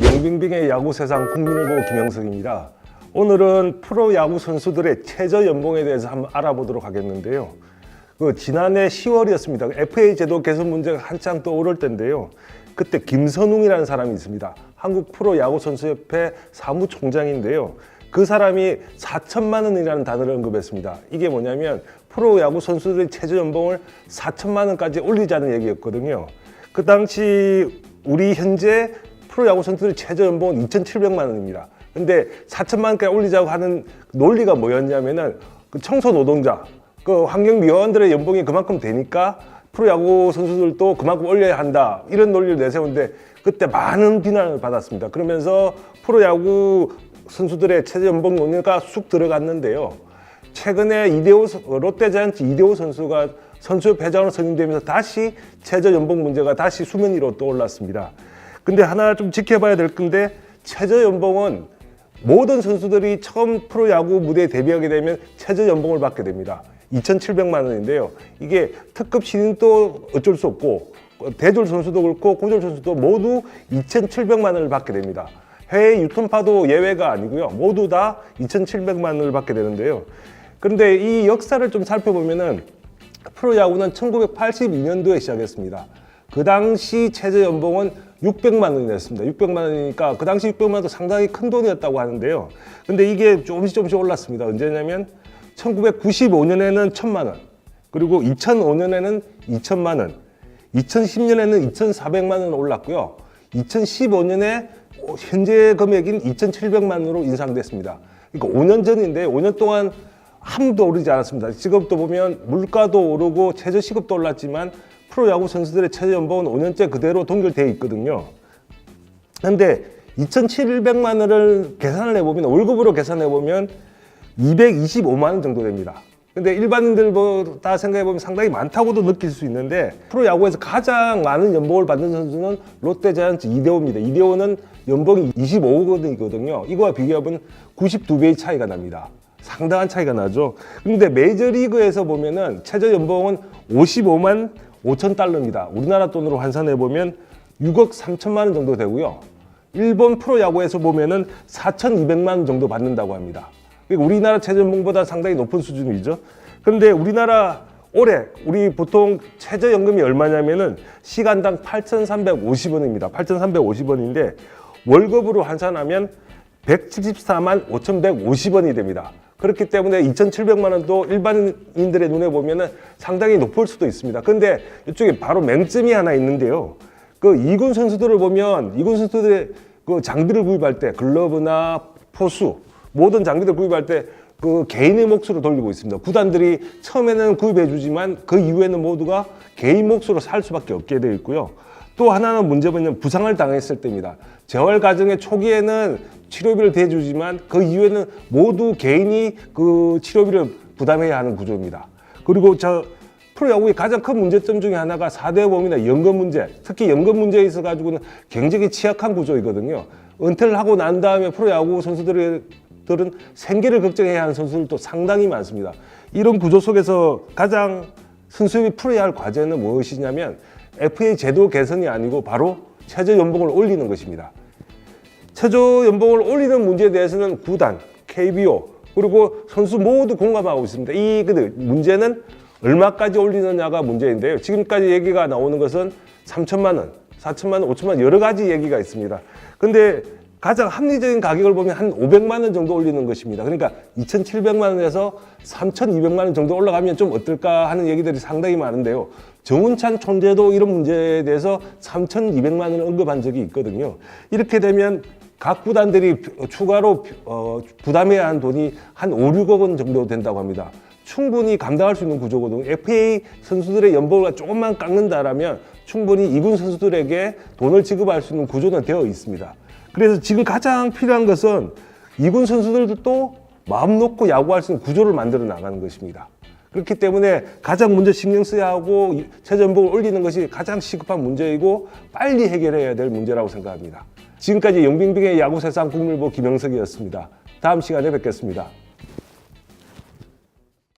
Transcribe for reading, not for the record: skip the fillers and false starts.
영빙빙의 야구 세상 국민일보 김영석입니다. 오늘은 프로야구 선수들의 최저 연봉에 대해서 한번 알아보도록 하겠는데요. 지난해 10월이었습니다. FA 제도 개선 문제가 한창 떠오를 때인데요. 그때 김선웅이라는 사람이 있습니다. 한국 프로야구선수협회 사무총장인데요. 그 사람이 4천만 원이라는 단어를 언급했습니다. 이게 뭐냐면 프로야구 선수들의 최저 연봉을 4천만 원까지 올리자는 얘기였거든요. 그 당시 우리 현재 프로야구 선수들의 최저 연봉은 2,700만 원입니다. 근데 4천만 원까지 올리자고 하는 논리가 뭐였냐면은 그 청소 노동자, 그 환경미화원들의 연봉이 그만큼 되니까 프로야구 선수들도 그만큼 올려야 한다, 이런 논리를 내세우는데 그때 많은 비난을 받았습니다. 그러면서 프로야구 선수들의 최저 연봉 논의가 쑥 들어갔는데요. 최근에 롯데자이언츠 이대호 선수가 선수협 회장으로 선임되면서 다시 최저 연봉 문제가 다시 수면 위로 떠올랐습니다. 근데 하나 좀 지켜봐야 될 건데, 최저 연봉은 모든 선수들이 처음 프로야구 무대에 데뷔하게 되면 최저 연봉을 받게 됩니다. 2,700만 원인데요. 이게 특급 신인도 어쩔 수 없고 대졸 선수도 그렇고 고졸 선수도 모두 2,700만 원을 받게 됩니다. 해외 유통파도 예외가 아니고요. 모두 다 2,700만 원을 받게 되는데요. 그런데 이 역사를 좀 살펴보면은 프로야구는 1982년도에 시작했습니다. 그 당시 최저 연봉은 600만 원이었습니다. 600만 원이니까 그 당시 600만 원도 상당히 큰 돈이었다고 하는데요. 근데 이게 조금씩 올랐습니다. 언제냐면 1995년에는 1,000만 원, 그리고 2005년에는 2,000만 원, 2010년에는 2,400만 원 올랐고요. 2015년에 현재 금액인 2,700만 원으로 인상됐습니다. 그러니까 5년 전인데 5년 동안 아무도 오르지 않았습니다. 지금도 보면 물가도 오르고 최저 시급도 올랐지만 프로야구 선수들의 최저 연봉은 5년째 그대로 동결되어 있거든요. 그런데 2,700만 원을 계산을 해보면, 월급으로 계산해보면 225만 원 정도 됩니다. 근데 일반인들보다 생각해보면 상당히 많다고도 느낄 수 있는데, 프로야구에서 가장 많은 연봉을 받는 선수는 롯데자이언츠 이대호입니다. 이대호는 연봉이 25억 원이거든요. 이거와 비교하면 92배의 차이가 납니다. 상당한 차이가 나죠. 근데 메이저리그에서 보면은 최저 연봉은 55만 5천 달러입니다. 우리나라 돈으로 환산해보면 6억 3천만 원 정도 되고요. 일본 프로야구에서 보면은 4,200만 원 정도 받는다고 합니다. 그러니까 우리나라 최저 연봉보다 상당히 높은 수준이죠. 그런데 우리나라 올해 우리 보통 최저연금이 얼마냐면은 시간당 8,350원입니다. 8,350원인데 월급으로 환산하면 174만 5,150원이 됩니다. 그렇기 때문에 2,700만 원도 일반인들의 눈에 보면은 상당히 높을 수도 있습니다. 근데 이쪽에 바로 맹점이 하나 있는데요. 그 이군 선수들을 보면, 이군 선수들의 그 장비를 구입할 때, 글러브나 포수, 모든 장비들 구입할 때 그 개인의 몫으로 돌리고 있습니다. 구단들이 처음에는 구입해 주지만 그 이후에는 모두가 개인 몫으로 살 수밖에 없게 되어 있고요. 또 하나는 문제는 부상을 당했을 때입니다. 재활 과정의 초기에는 치료비를 대주지만 그 이후에는 모두 개인이 그 치료비를 부담해야 하는 구조입니다. 그리고 프로야구의 가장 큰 문제점 중에 하나가 4대 보험이나 연금 문제, 특히 연금 문제에 있어 가지고는 굉장히 취약한 구조이거든요. 은퇴를 하고 난 다음에 프로야구 선수들은 생계를 걱정해야 하는 선수들도 상당히 많습니다. 이런 구조 속에서 가장 선수협이 풀어야 할 과제는 무엇이냐면 FA 제도 개선이 아니고 바로 최저 연봉을 올리는 것입니다. 최저 연봉을 올리는 문제에 대해서는 구단, KBO, 그리고 선수 모두 공감하고 있습니다. 이 문제는 얼마까지 올리느냐가 문제인데요. 지금까지 얘기가 나오는 것은 3천만 원, 4천만 원, 5천만 원, 여러 가지 얘기가 있습니다. 근데 가장 합리적인 가격을 보면 한 500만 원 정도 올리는 것입니다. 그러니까 2,700만 원에서 3,200만 원 정도 올라가면 좀 어떨까 하는 얘기들이 상당히 많은데요. 정운찬 총재도 이런 문제에 대해서 3,200만 원을 언급한 적이 있거든요. 이렇게 되면 각 구단들이 추가로 부담해야 하는 돈이 한 5, 6억 원 정도 된다고 합니다. 충분히 감당할 수 있는 구조거든요. FA 선수들의 연봉을 조금만 깎는다라면 충분히 이군 선수들에게 돈을 지급할 수 있는 구조는 되어 있습니다. 그래서 지금 가장 필요한 것은 이군 선수들도 마음 놓고 야구할 수 있는 구조를 만들어 나가는 것입니다. 그렇기 때문에 가장 먼저 신경 써야 하고 최저 연봉을 올리는 것이 가장 시급한 문제이고 빨리 해결해야 될 문제라고 생각합니다. 지금까지 영빙빙의 야구 세상 국민일보 김영석이었습니다. 다음 시간에 뵙겠습니다.